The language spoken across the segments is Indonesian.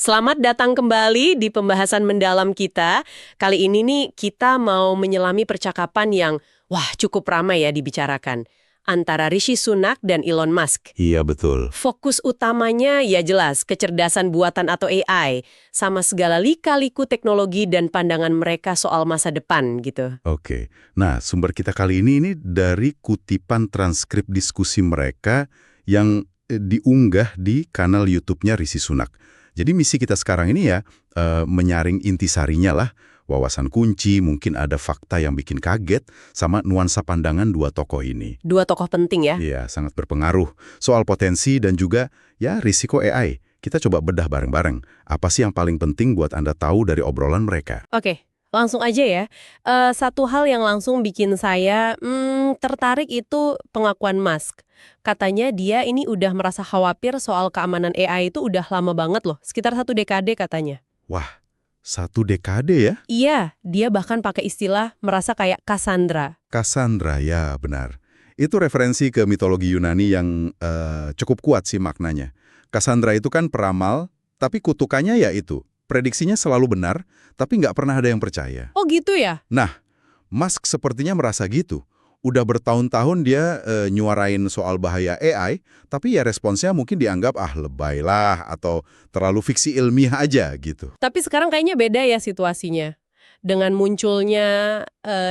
Selamat datang kembali di pembahasan mendalam kita. Kali ini nih kita mau menyelami percakapan yang cukup ramai ya dibicarakan antara Rishi Sunak dan Elon Musk. Iya, betul. Fokus utamanya ya jelas kecerdasan buatan atau AI sama segala lika-liku teknologi dan pandangan mereka soal masa depan gitu. Oke. Nah, sumber kita kali ini dari kutipan transkrip diskusi mereka yang diunggah di kanal YouTube-nya Rishi Sunak. Jadi misi kita sekarang ini ya menyaring intisarinya lah, wawasan kunci, mungkin ada fakta yang bikin kaget, sama nuansa pandangan dua tokoh ini. Dua tokoh penting ya. Iya, sangat berpengaruh. Soal potensi dan juga ya risiko AI. Kita coba bedah bareng-bareng. Apa sih yang paling penting buat Anda tahu dari obrolan mereka? Oke, langsung aja ya. Satu hal yang langsung bikin saya tertarik itu pengakuan Musk. Katanya dia ini udah merasa khawatir soal keamanan AI itu udah lama banget loh, sekitar 1 dekade katanya. Wah, 1 dekade ya? Iya, dia bahkan pakai istilah merasa kayak Cassandra. Cassandra, ya benar. Itu referensi ke mitologi Yunani yang cukup kuat sih maknanya. Cassandra itu kan peramal, tapi kutukannya ya itu. Prediksinya selalu benar, tapi nggak pernah ada yang percaya. Oh gitu ya? Nah, Musk sepertinya merasa gitu. Udah bertahun-tahun dia nyuarain soal bahaya AI, tapi ya responsnya mungkin dianggap lebay lah atau terlalu fiksi ilmiah aja gitu. Tapi sekarang kayaknya beda ya situasinya. Dengan munculnya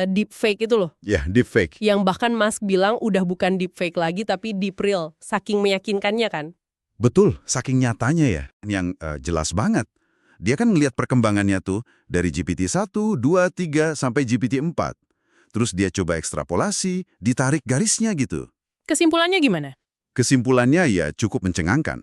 deepfake itu loh. Ya, deepfake. Yang bahkan Musk bilang udah bukan deepfake lagi tapi deep real. Saking meyakinkannya kan? Betul, saking nyatanya ya. Yang jelas banget. Dia kan ngelihat perkembangannya tuh dari GPT-1, 2, 3, sampai GPT-4. Terus dia coba ekstrapolasi, ditarik garisnya gitu. Kesimpulannya gimana? Kesimpulannya ya cukup mencengangkan.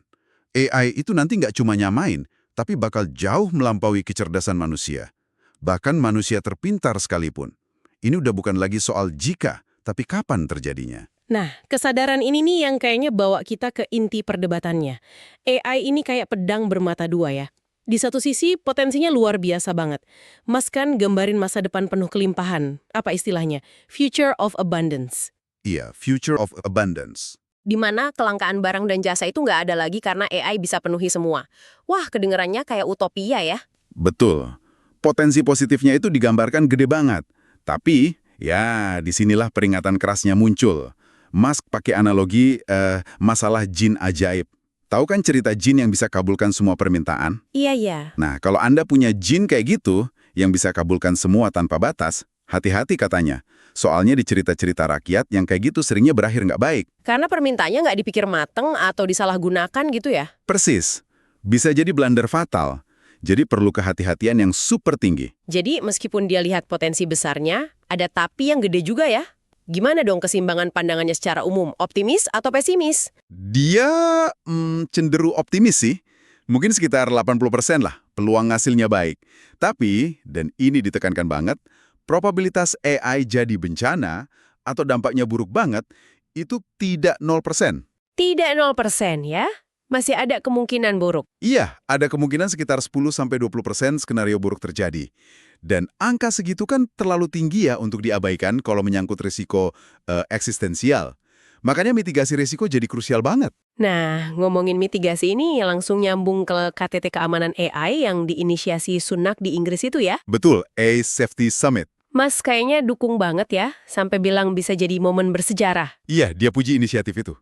AI itu nanti nggak cuma nyamain, tapi bakal jauh melampaui kecerdasan manusia. Bahkan manusia terpintar sekalipun. Ini udah bukan lagi soal jika, tapi kapan terjadinya. Nah, kesadaran ini nih yang kayaknya bawa kita ke inti perdebatannya. AI ini kayak pedang bermata dua ya. Di satu sisi, potensinya luar biasa banget. Mas kan gambarin masa depan penuh kelimpahan. Apa istilahnya? Future of abundance. Iya, future of abundance. Di mana kelangkaan barang dan jasa itu nggak ada lagi karena AI bisa penuhi semua. Wah, kedengerannya kayak utopia ya. Betul. Potensi positifnya itu digambarkan gede banget. Tapi, ya disinilah peringatan kerasnya muncul. Musk pakai analogi masalah jin ajaib. Tahu kan cerita jin yang bisa kabulkan semua permintaan? Iya. Nah, kalau Anda punya jin kayak gitu, yang bisa kabulkan semua tanpa batas, hati-hati katanya. Soalnya di cerita-cerita rakyat yang kayak gitu seringnya berakhir nggak baik. Karena permintaannya nggak dipikir mateng atau disalahgunakan gitu ya? Persis. Bisa jadi blunder fatal. Jadi perlu kehati-hatian yang super tinggi. Jadi meskipun dia lihat potensi besarnya, ada tapi yang gede juga ya? Gimana dong keseimbangan pandangannya secara umum? Optimis atau pesimis? Dia cenderung optimis sih. Mungkin sekitar 80% lah peluang hasilnya baik. Tapi, dan ini ditekankan banget, probabilitas AI jadi bencana atau dampaknya buruk banget itu tidak 0%. Tidak 0% ya? Masih ada kemungkinan buruk. Iya, ada kemungkinan sekitar 10-20% skenario buruk terjadi. Dan angka segitu kan terlalu tinggi ya untuk diabaikan kalau menyangkut risiko eksistensial. Makanya mitigasi risiko jadi krusial banget. Nah, ngomongin mitigasi ini langsung nyambung ke KTT Keamanan AI yang diinisiasi Sunak di Inggris itu ya? Betul, AI Safety Summit. Mas kayaknya dukung banget ya, sampai bilang bisa jadi momen bersejarah. Iya, dia puji inisiatif itu.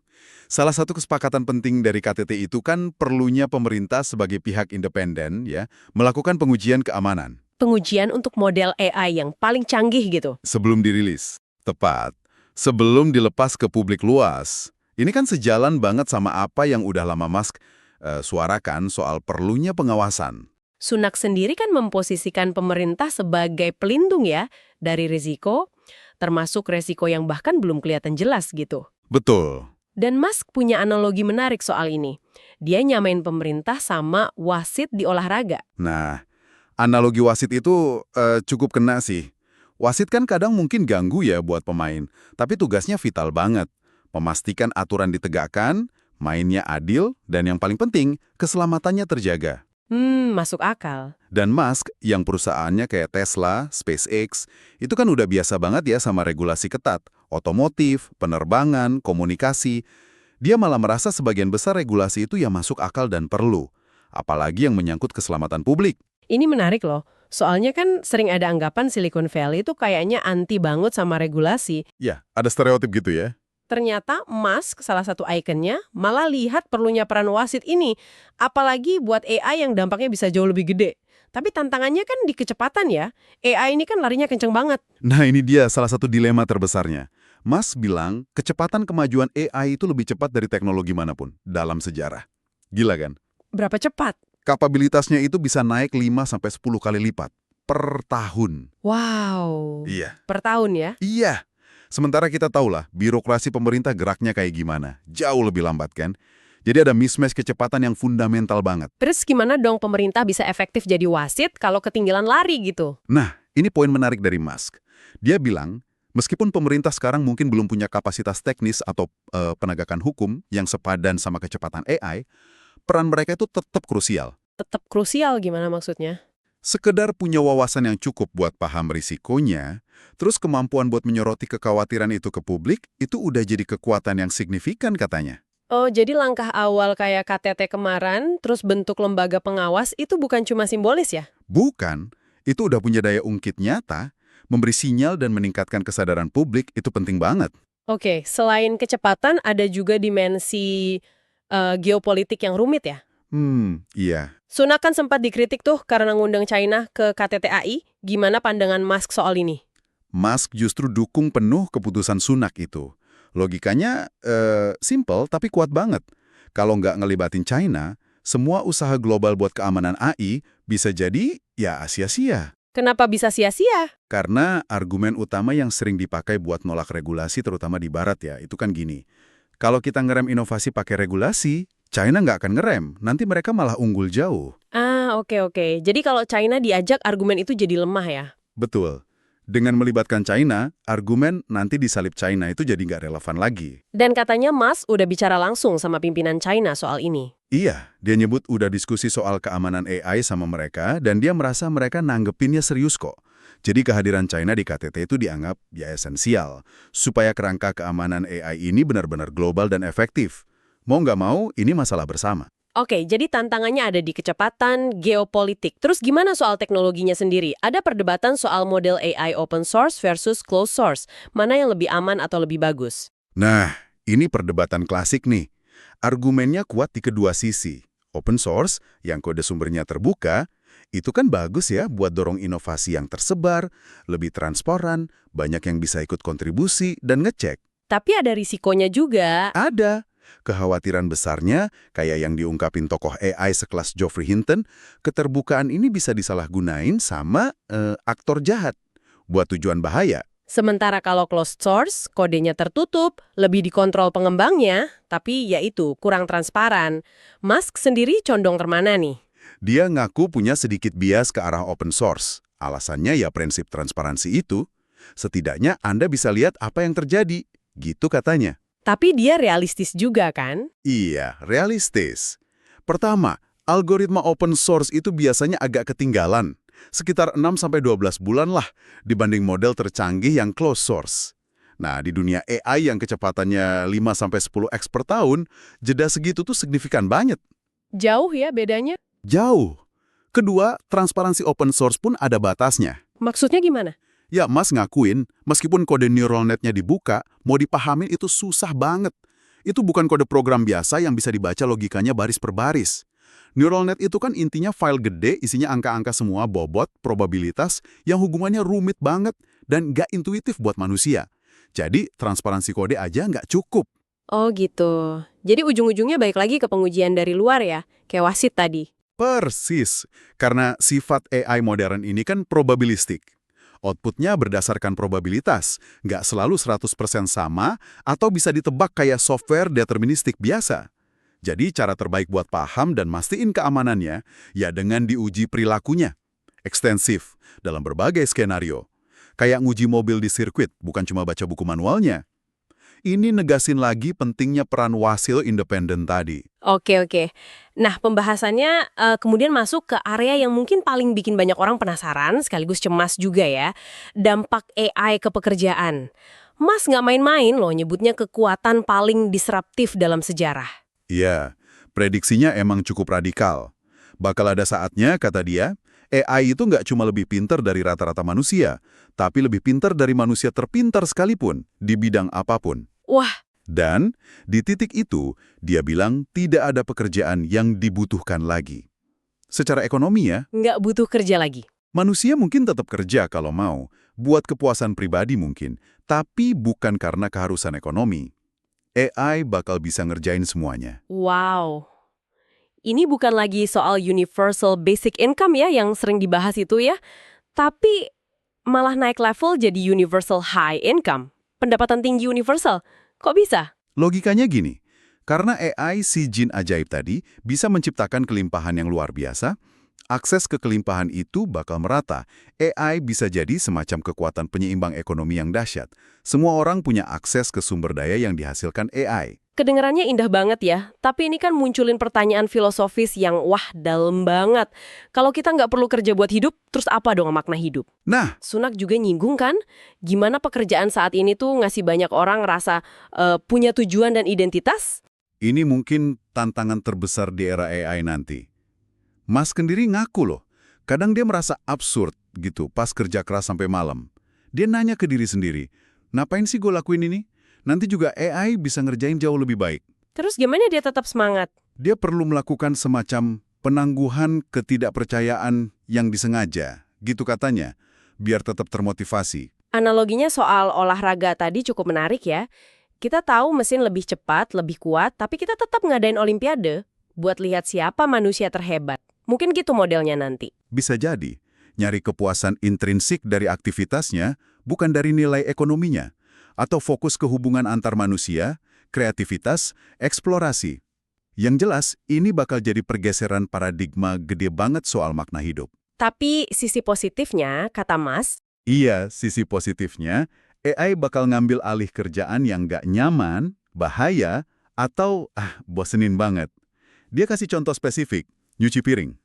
Salah satu kesepakatan penting dari KTT itu kan perlunya pemerintah sebagai pihak independen ya melakukan pengujian keamanan. Pengujian untuk model AI yang paling canggih gitu. Sebelum dirilis. Tepat. Sebelum dilepas ke publik luas. Ini kan sejalan banget sama apa yang udah lama Musk suarakan soal perlunya pengawasan. Sunak sendiri kan memposisikan pemerintah sebagai pelindung ya dari risiko, termasuk risiko yang bahkan belum kelihatan jelas gitu. Betul. Dan Musk punya analogi menarik soal ini. Dia nyamain pemerintah sama wasit di olahraga. Nah, analogi wasit itu cukup kena sih. Wasit kan kadang mungkin ganggu ya buat pemain, tapi tugasnya vital banget. Memastikan aturan ditegakkan, mainnya adil, dan yang paling penting, keselamatannya terjaga. Masuk akal. Dan Musk, yang perusahaannya kayak Tesla, SpaceX, itu kan udah biasa banget ya sama regulasi ketat. Otomotif, penerbangan, komunikasi. Dia malah merasa sebagian besar regulasi itu ya masuk akal dan perlu. apalagi yang menyangkut keselamatan publik. Ini menarik loh. Soalnya kan sering ada anggapan Silicon Valley itu kayaknya anti banget sama regulasi. Ya, ada stereotip gitu ya. Ternyata Musk, salah satu ikonnya, malah lihat perlunya peran wasit ini. Apalagi buat AI yang dampaknya bisa jauh lebih gede. Tapi tantangannya kan di kecepatan ya. AI ini kan larinya kenceng banget. Nah, ini dia salah satu dilema terbesarnya. Mas bilang, kecepatan kemajuan AI itu lebih cepat dari teknologi manapun dalam sejarah. Gila kan? Berapa cepat? Kapabilitasnya itu bisa naik 5-10 kali lipat per tahun. Wow. Iya. Per tahun ya? Iya. Sementara kita tahulah, birokrasi pemerintah geraknya kayak gimana. Jauh lebih lambat kan? Jadi ada mismatch kecepatan yang fundamental banget. Terus gimana dong pemerintah bisa efektif jadi wasit kalau ketinggalan lari gitu? Nah, ini poin menarik dari Musk. Dia bilang, meskipun pemerintah sekarang mungkin belum punya kapasitas teknis atau penegakan hukum yang sepadan sama kecepatan AI, peran mereka itu tetap krusial. Tetap krusial gimana maksudnya? Sekedar punya wawasan yang cukup buat paham risikonya, terus kemampuan buat menyoroti kekhawatiran itu ke publik, itu udah jadi kekuatan yang signifikan katanya. Oh, jadi langkah awal kayak KTT kemarin, terus bentuk lembaga pengawas itu bukan cuma simbolis ya? Bukan, itu udah punya daya ungkit nyata, memberi sinyal dan meningkatkan kesadaran publik itu penting banget. Oke, selain kecepatan ada juga dimensi geopolitik yang rumit ya? Iya. Sunak kan sempat dikritik tuh karena ngundang China ke KTT AI. Gimana pandangan Musk soal ini? Musk justru dukung penuh keputusan Sunak itu. Logikanya simple tapi kuat banget. Kalau nggak ngelibatin China, semua usaha global buat keamanan AI bisa jadi ya sia-sia. Kenapa bisa sia-sia? Karena argumen utama yang sering dipakai buat nolak regulasi terutama di Barat ya, itu kan gini. Kalau kita ngerem inovasi pakai regulasi, China nggak akan ngerem, nanti mereka malah unggul jauh. Ah, oke. Jadi kalau China diajak argumen itu jadi lemah ya? Betul. Dengan melibatkan China, argumen nanti disalip China itu jadi nggak relevan lagi. Dan katanya Musk udah bicara langsung sama pimpinan China soal ini. Iya, dia nyebut udah diskusi soal keamanan AI sama mereka, dan dia merasa mereka nanggepinnya serius kok. Jadi kehadiran China di KTT itu dianggap ya esensial, supaya kerangka keamanan AI ini benar-benar global dan efektif. Mau nggak mau, ini masalah bersama. Oke, jadi tantangannya ada di kecepatan, geopolitik. Terus gimana soal teknologinya sendiri? Ada perdebatan soal model AI open source versus closed source. Mana yang lebih aman atau lebih bagus? Nah, ini perdebatan klasik nih. Argumennya kuat di kedua sisi. Open source, yang kode sumbernya terbuka, itu kan bagus ya buat dorong inovasi yang tersebar, lebih transparan, banyak yang bisa ikut kontribusi dan ngecek. Tapi ada risikonya juga. Ada. Kekhawatiran besarnya, kayak yang diungkapin tokoh AI sekelas Geoffrey Hinton, keterbukaan ini bisa disalahgunain sama aktor jahat buat tujuan bahaya. Sementara kalau closed source, kodenya tertutup, lebih dikontrol pengembangnya, tapi yaitu kurang transparan. Musk sendiri condong kemana nih? Dia ngaku punya sedikit bias ke arah open source. Alasannya ya prinsip transparansi itu. Setidaknya Anda bisa lihat apa yang terjadi. Gitu katanya. Tapi dia realistis juga kan? Iya, realistis. Pertama, algoritma open source itu biasanya agak ketinggalan. Sekitar 6-12 bulan lah dibanding model tercanggih yang closed source. Nah, di dunia AI yang kecepatannya 5-10x per tahun, jeda segitu tuh signifikan banget. Jauh ya bedanya? Jauh. Kedua, transparansi open source pun ada batasnya. Maksudnya gimana? Ya, Mas ngakuin, meskipun kode neural net-nya dibuka, mau dipahamin itu susah banget. Itu bukan kode program biasa yang bisa dibaca logikanya baris per baris. Neural net itu kan intinya file gede, isinya angka-angka semua, bobot, probabilitas, yang hubungannya rumit banget dan nggak intuitif buat manusia. Jadi, transparansi kode aja nggak cukup. Oh gitu. Jadi ujung-ujungnya balik lagi ke pengujian dari luar ya, kayak wasit tadi. Persis, karena sifat AI modern ini kan probabilistik. Outputnya berdasarkan probabilitas, nggak selalu 100% sama atau bisa ditebak kayak software deterministik biasa. Jadi cara terbaik buat paham dan mastiin keamanannya ya dengan diuji perilakunya. Ekstensif, dalam berbagai skenario. Kayak nguji mobil di sirkuit, bukan cuma baca buku manualnya. Ini negasin lagi pentingnya peran wasil independen tadi. Oke. Nah, pembahasannya kemudian masuk ke area yang mungkin paling bikin banyak orang penasaran, sekaligus cemas juga ya. Dampak AI ke pekerjaan. Mas nggak main-main loh nyebutnya kekuatan paling disruptif dalam sejarah. Iya, prediksinya emang cukup radikal. Bakal ada saatnya, kata dia, AI itu nggak cuma lebih pintar dari rata-rata manusia, tapi lebih pintar dari manusia terpintar sekalipun, di bidang apapun. Wah, Dan di titik itu, dia bilang tidak ada pekerjaan yang dibutuhkan lagi. Secara ekonomi ya, nggak butuh kerja lagi. manusia mungkin tetap kerja kalau mau, buat kepuasan pribadi mungkin, tapi bukan karena keharusan ekonomi. AI bakal bisa ngerjain semuanya. Wow. Ini bukan lagi soal universal basic income ya yang sering dibahas itu ya, tapi malah naik level jadi universal high income. Pendapatan tinggi universal. Kok bisa? Logikanya gini, karena AI si jin ajaib tadi bisa menciptakan kelimpahan yang luar biasa, akses ke kelimpahan itu bakal merata. AI bisa jadi semacam kekuatan penyeimbang ekonomi yang dahsyat. Semua orang punya akses ke sumber daya yang dihasilkan AI. Kedengarannya indah banget ya, tapi ini kan munculin pertanyaan filosofis yang wah dalam banget. Kalau kita nggak perlu kerja buat hidup, terus apa dong makna hidup? Nah, Sunak juga nyinggung kan, gimana pekerjaan saat ini tuh ngasih banyak orang rasa punya tujuan dan identitas? ini mungkin tantangan terbesar di era AI nanti. Mas sendiri ngaku loh, kadang dia merasa absurd gitu pas kerja keras sampai malam. Dia nanya ke diri sendiri, ngapain sih gue lakuin ini? Nanti juga AI bisa ngerjain jauh lebih baik. Terus gimana dia tetap semangat? Dia perlu melakukan semacam penangguhan ketidakpercayaan yang disengaja, gitu katanya, biar tetap termotivasi. Analoginya soal olahraga tadi cukup menarik ya. Kita tahu mesin lebih cepat, lebih kuat, tapi kita tetap ngadain olimpiade buat lihat siapa manusia terhebat. Mungkin gitu modelnya nanti. Bisa jadi, nyari kepuasan intrinsik dari aktivitasnya bukan dari nilai ekonominya, atau fokus ke hubungan antar manusia, kreativitas, eksplorasi. Yang jelas, ini bakal jadi pergeseran paradigma gede banget soal makna hidup. Tapi sisi positifnya, kata Mas, Iya, sisi positifnya, AI bakal ngambil alih kerjaan yang nggak nyaman, bahaya, atau bosenin banget. Dia kasih contoh spesifik, nyuci piring.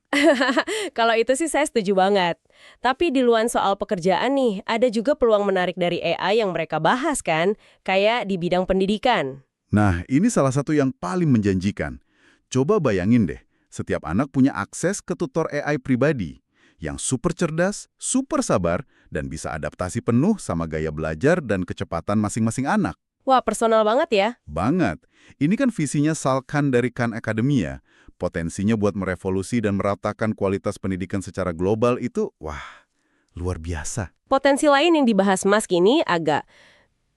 kalau itu sih saya setuju banget. Tapi di luar soal pekerjaan nih, ada juga peluang menarik dari AI yang mereka bahas kan, kayak di bidang pendidikan. Nah, ini salah satu yang paling menjanjikan. Coba bayangin deh, setiap anak punya akses ke tutor AI pribadi yang super cerdas, super sabar, dan bisa adaptasi penuh sama gaya belajar dan kecepatan masing-masing anak. Wah, personal banget ya. Banget. Ini kan visinya Salkan dari Khan Academy ya. Potensinya buat merevolusi dan meratakan kualitas pendidikan secara global itu, wah, luar biasa. Potensi lain yang dibahas Mas kini agak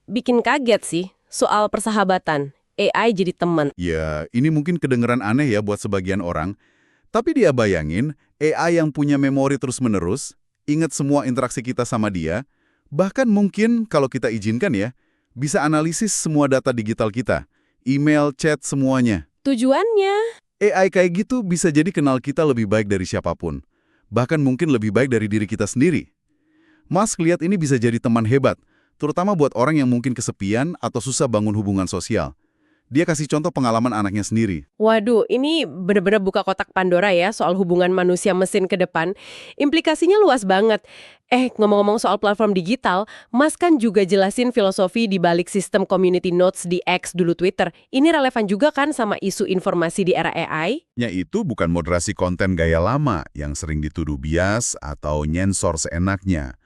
bikin kaget sih, soal persahabatan. AI jadi teman. Ya, ini mungkin kedengeran aneh ya buat sebagian orang, tapi dia bayangin AI yang punya memori terus-menerus, ingat semua interaksi kita sama dia, bahkan mungkin kalau kita izinkan ya, bisa analisis semua data digital kita, email, chat, semuanya. Tujuannya? AI kayak gitu bisa jadi kenal kita lebih baik dari siapapun, bahkan mungkin lebih baik dari diri kita sendiri. Mas lihat ini bisa jadi teman hebat, terutama buat orang yang mungkin kesepian atau susah bangun hubungan sosial. Dia kasih contoh pengalaman anaknya sendiri. Waduh, ini benar-benar buka kotak Pandora ya soal hubungan manusia mesin ke depan. Implikasinya luas banget. Ngomong-ngomong soal platform digital, Mas kan juga jelasin filosofi di balik sistem community notes di X dulu Twitter. Ini relevan juga kan sama isu informasi di era AI? Nya itu bukan moderasi konten gaya lama yang sering dituduh bias atau nyensor seenaknya.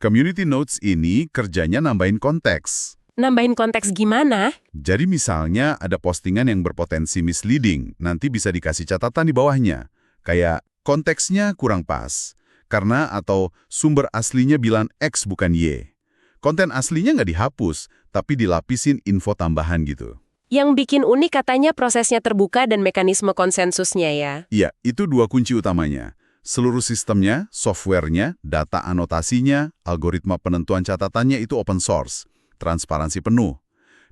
Community notes ini kerjanya nambahin konteks. Nambahin konteks gimana? Jadi misalnya ada postingan yang berpotensi misleading, nanti bisa dikasih catatan di bawahnya. Kayak konteksnya kurang pas, karena atau sumber aslinya bilang X bukan Y. Konten aslinya nggak dihapus, tapi dilapisin info tambahan gitu. Yang bikin unik katanya prosesnya terbuka dan mekanisme konsensusnya ya. Iya, itu dua kunci utamanya. Seluruh sistemnya, softwarenya, data anotasinya, algoritma penentuan catatannya itu open source. Transparansi penuh.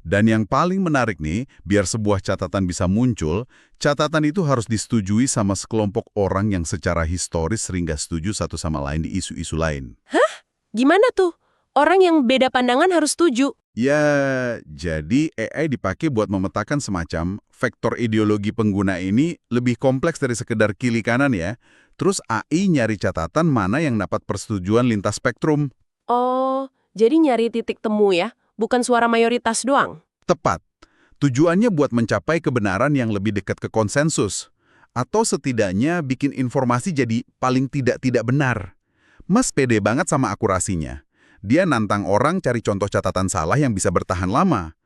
Dan yang paling menarik nih, biar sebuah catatan bisa muncul, catatan itu harus disetujui sama sekelompok orang yang secara historis sering gak setuju satu sama lain di isu-isu lain. Gimana tuh? Orang yang beda pandangan harus setuju. Ya, jadi AI dipakai buat memetakan semacam vektor ideologi pengguna ini lebih kompleks dari sekedar kiri kanan ya. Terus AI nyari catatan mana yang dapat persetujuan lintas spektrum. Oh, jadi nyari titik temu ya, bukan suara mayoritas doang. Tepat. Tujuannya buat mencapai kebenaran yang lebih dekat ke konsensus. Atau setidaknya bikin informasi jadi paling tidak benar. Mas pede banget sama akurasinya. Dia nantang orang cari contoh catatan salah yang bisa bertahan lama.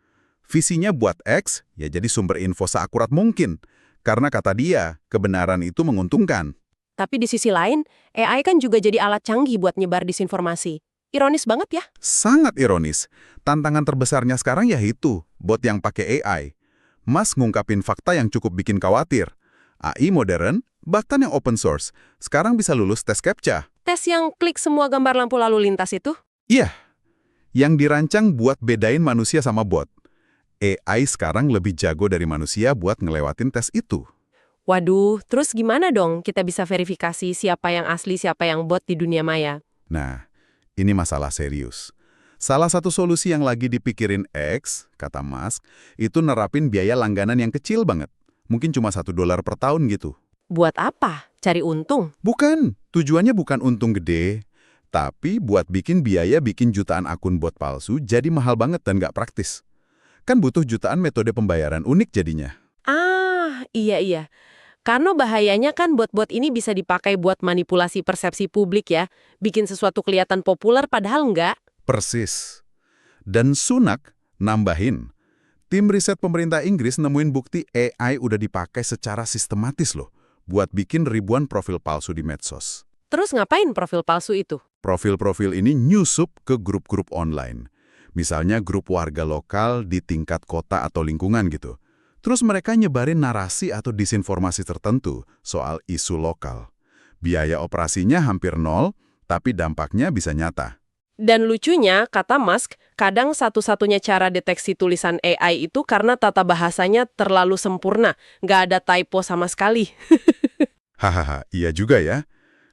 Visinya buat X, ya jadi sumber info seakurat mungkin. Karena kata dia, kebenaran itu menguntungkan. Tapi di sisi lain, AI kan juga jadi alat canggih buat nyebar disinformasi. Ironis banget ya. Sangat ironis. Tantangan terbesarnya sekarang ya itu, bot yang pakai AI. Mas ngungkapin fakta yang cukup bikin khawatir. AI modern, bahkan yang open source, sekarang bisa lulus tes CAPTCHA. Tes yang klik semua gambar lampu lalu lintas itu? Iya, yang dirancang buat bedain manusia sama bot. AI sekarang lebih jago dari manusia buat ngelewatin tes itu. Waduh, terus gimana dong kita bisa verifikasi siapa yang asli, siapa yang bot di dunia maya? Nah, ini masalah serius. Salah satu solusi yang lagi dipikirin X, kata Musk, itu nerapin biaya langganan yang kecil banget. Mungkin cuma $1 per tahun gitu. Buat apa? Cari untung? Bukan, tujuannya bukan untung gede. Tapi buat bikin jutaan akun bot palsu jadi mahal banget dan nggak praktis. Kan butuh jutaan metode pembayaran unik jadinya. Ah, iya. Karena bahayanya kan bot-bot ini bisa dipakai buat manipulasi persepsi publik ya. Bikin sesuatu kelihatan populer padahal nggak. Persis. Dan Sunak nambahin, tim riset pemerintah Inggris nemuin bukti AI udah dipakai secara sistematis loh, buat bikin ribuan profil palsu di medsos. Terus ngapain profil palsu itu? Profil-profil ini nyusup ke grup-grup online. Misalnya grup warga lokal di tingkat kota atau lingkungan gitu. Terus mereka nyebarin narasi atau disinformasi tertentu soal isu lokal. Biaya operasinya hampir nol, tapi dampaknya bisa nyata. Dan lucunya, kata Musk, kadang satu-satunya cara deteksi tulisan AI itu karena tata bahasanya terlalu sempurna, nggak ada typo sama sekali. Hahaha, iya juga ya.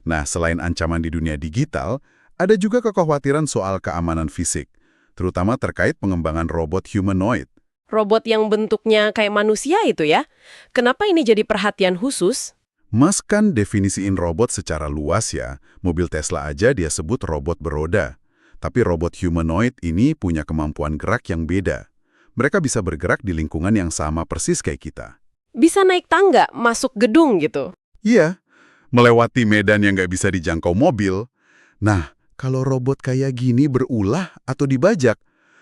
Nah, selain ancaman di dunia digital, ada juga kekhawatiran soal keamanan fisik, terutama terkait pengembangan robot humanoid. Robot yang bentuknya kayak manusia itu ya? Kenapa ini jadi perhatian khusus? Musk kan definisiin robot secara luas ya. Mobil Tesla aja dia sebut robot beroda. Tapi robot humanoid ini punya kemampuan gerak yang beda. Mereka bisa bergerak di lingkungan yang sama persis kayak kita. Bisa naik tangga, masuk gedung gitu? Iya, melewati medan yang nggak bisa dijangkau mobil. Nah, kalau robot kayak gini berulah atau dibajak,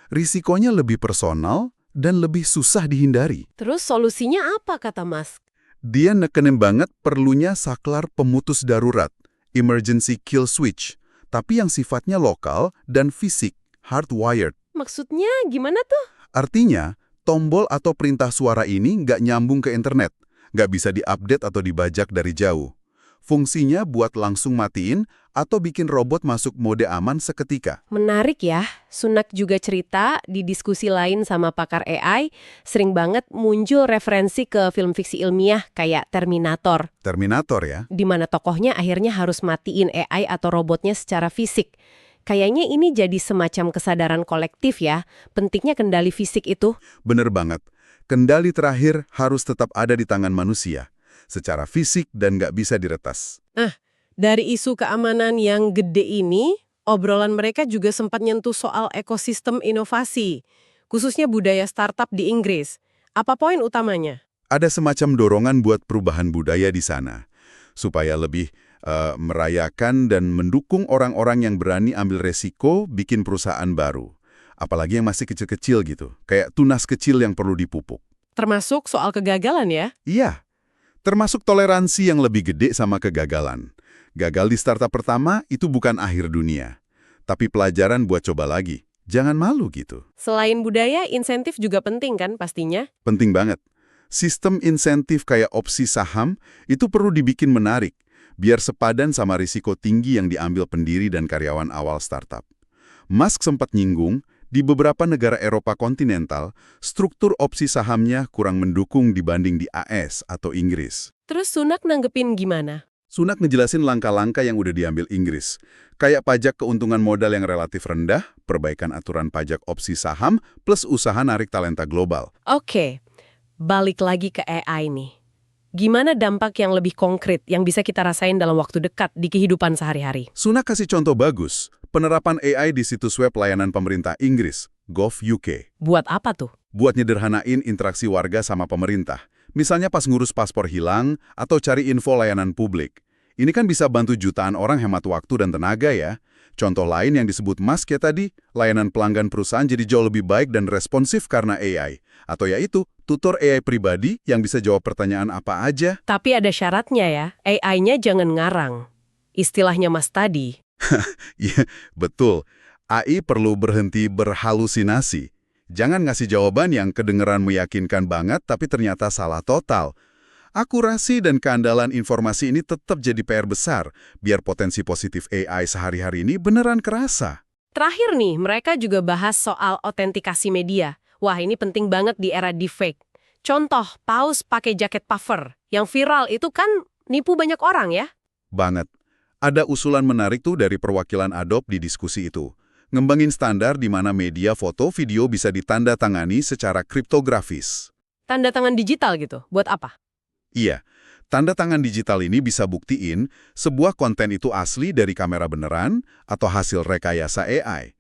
risikonya lebih personal dan lebih susah dihindari. Terus solusinya apa kata Musk? Dia nekenin banget perlunya saklar pemutus darurat, emergency kill switch, tapi yang sifatnya lokal dan fisik, hardwired. Maksudnya gimana tuh? Artinya, tombol atau perintah suara ini nggak nyambung ke internet, nggak bisa diupdate atau dibajak dari jauh. Fungsinya buat langsung matiin atau bikin robot masuk mode aman seketika. Menarik ya, Sunak juga cerita di diskusi lain sama pakar AI, sering banget muncul referensi ke film fiksi ilmiah kayak Terminator. Terminator ya? Di mana tokohnya akhirnya harus matiin AI atau robotnya secara fisik. Kayaknya ini jadi semacam kesadaran kolektif ya, pentingnya kendali fisik itu. Bener banget. Kendali terakhir harus tetap ada di tangan manusia, secara fisik dan nggak bisa diretas. Dari isu keamanan yang gede ini, obrolan mereka juga sempat nyentuh soal ekosistem inovasi, khususnya budaya startup di Inggris. Apa poin utamanya? Ada semacam dorongan buat perubahan budaya di sana, supaya lebih merayakan dan mendukung orang-orang yang berani ambil resiko bikin perusahaan baru. Apalagi yang masih kecil-kecil gitu, kayak tunas kecil yang perlu dipupuk. Termasuk soal kegagalan ya? Iya, termasuk toleransi yang lebih gede sama kegagalan. Gagal di startup pertama itu bukan akhir dunia, tapi pelajaran buat coba lagi. Jangan malu gitu. Selain budaya, insentif juga penting kan pastinya? Penting banget. Sistem insentif kayak opsi saham itu perlu dibikin menarik, biar sepadan sama risiko tinggi yang diambil pendiri dan karyawan awal startup. Musk sempat nyinggung, di beberapa negara Eropa kontinental, struktur opsi sahamnya kurang mendukung dibanding di AS atau Inggris. Terus Sunak nanggepin gimana? Sunak ngejelasin langkah-langkah yang udah diambil Inggris, kayak pajak keuntungan modal yang relatif rendah, perbaikan aturan pajak opsi saham, plus usaha narik talenta global. Oke, balik lagi ke AI nih. Gimana dampak yang lebih konkret yang bisa kita rasain dalam waktu dekat di kehidupan sehari-hari? Sunak kasih contoh bagus, penerapan AI di situs web layanan pemerintah Inggris, Gov UK. Buat apa tuh? Buat nyederhanain interaksi warga sama pemerintah, Misalnya pas ngurus paspor hilang atau cari info layanan publik. Ini kan bisa bantu jutaan orang hemat waktu dan tenaga ya. Contoh lain yang disebut Mas kayak tadi, layanan pelanggan perusahaan jadi jauh lebih baik dan responsif karena AI. Atau yaitu, tutor AI pribadi yang bisa jawab pertanyaan apa aja. Tapi ada syaratnya ya, AI-nya jangan ngarang. Istilahnya Mas tadi. Iya, betul. AI perlu berhenti berhalusinasi. Jangan ngasih jawaban yang kedengeran meyakinkan banget tapi ternyata salah total. Akurasi dan keandalan informasi ini tetap jadi PR besar, biar potensi positif AI sehari-hari ini beneran kerasa. Terakhir nih, mereka juga bahas soal autentikasi media. Wah, ini penting banget di era deepfake. Contoh, paus pakai jaket puffer. Yang viral itu kan nipu banyak orang ya. Banget. Ada usulan menarik tuh dari perwakilan Adobe di diskusi itu. Ngembangin standar di mana media foto video bisa ditanda tangani secara kriptografis. Tanda tangan digital gitu, buat apa? Iya, tanda tangan digital ini bisa buktiin sebuah konten itu asli dari kamera beneran atau hasil rekayasa AI.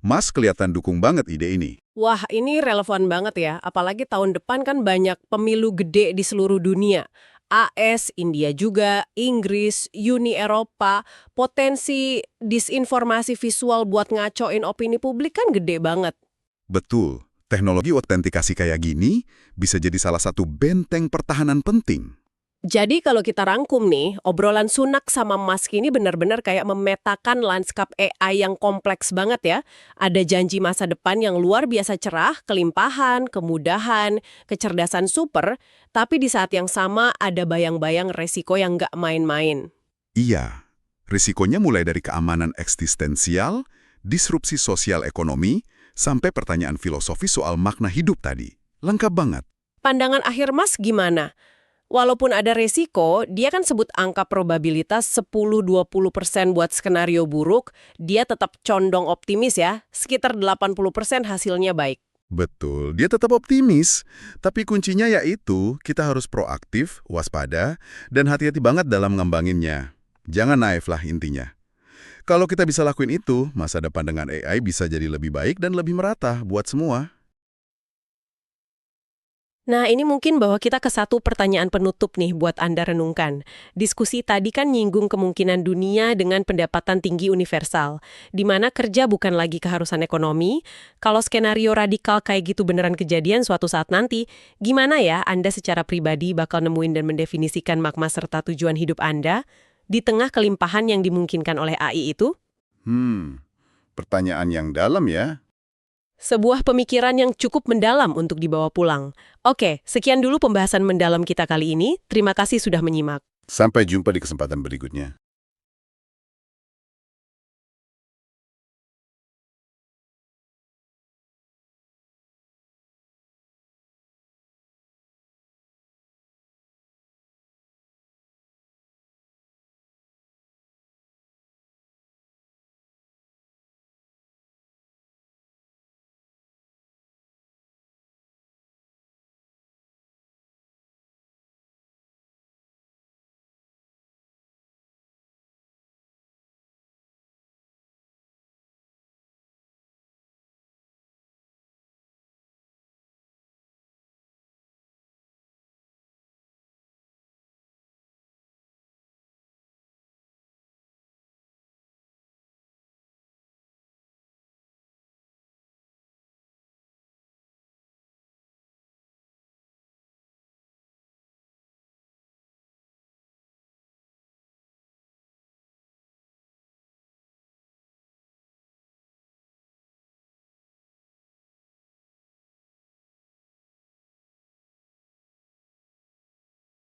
Mas kelihatan dukung banget ide ini. Wah, ini relevan banget ya. Apalagi tahun depan kan banyak pemilu gede di seluruh dunia. AS, India juga, Inggris, Uni Eropa, potensi disinformasi visual buat ngacoin opini publik kan gede banget. Betul, teknologi autentikasi kayak gini bisa jadi salah satu benteng pertahanan penting. Jadi kalau kita rangkum nih, obrolan Sunak sama Musk ini benar-benar kayak memetakan lanskap AI yang kompleks banget ya. Ada janji masa depan yang luar biasa cerah, kelimpahan, kemudahan, kecerdasan super, tapi di saat yang sama ada bayang-bayang resiko yang nggak main-main. Iya, risikonya mulai dari keamanan eksistensial, disrupsi sosial ekonomi, sampai pertanyaan filosofis soal makna hidup tadi. Lengkap banget. Pandangan akhir Mas gimana? Walaupun ada resiko, dia kan sebut angka probabilitas 10-20% buat skenario buruk, dia tetap condong optimis ya, sekitar 80% hasilnya baik. Betul, dia tetap optimis. Tapi kuncinya yaitu kita harus proaktif, waspada, dan hati-hati banget dalam ngembanginnya. Jangan naif lah intinya. Kalau kita bisa lakuin itu, masa depan dengan AI bisa jadi lebih baik dan lebih merata buat semua. Nah, ini mungkin bawa kita ke satu pertanyaan penutup nih buat Anda renungkan. Diskusi tadi kan nyinggung kemungkinan dunia dengan pendapatan tinggi universal, di mana kerja bukan lagi keharusan ekonomi. Kalau skenario radikal kayak gitu beneran kejadian suatu saat nanti, gimana ya Anda secara pribadi bakal nemuin dan mendefinisikan makna serta tujuan hidup Anda di tengah kelimpahan yang dimungkinkan oleh AI itu? Pertanyaan yang dalam ya. Sebuah pemikiran yang cukup mendalam untuk dibawa pulang. Oke, sekian dulu pembahasan mendalam kita kali ini. Terima kasih sudah menyimak. Sampai jumpa di kesempatan berikutnya.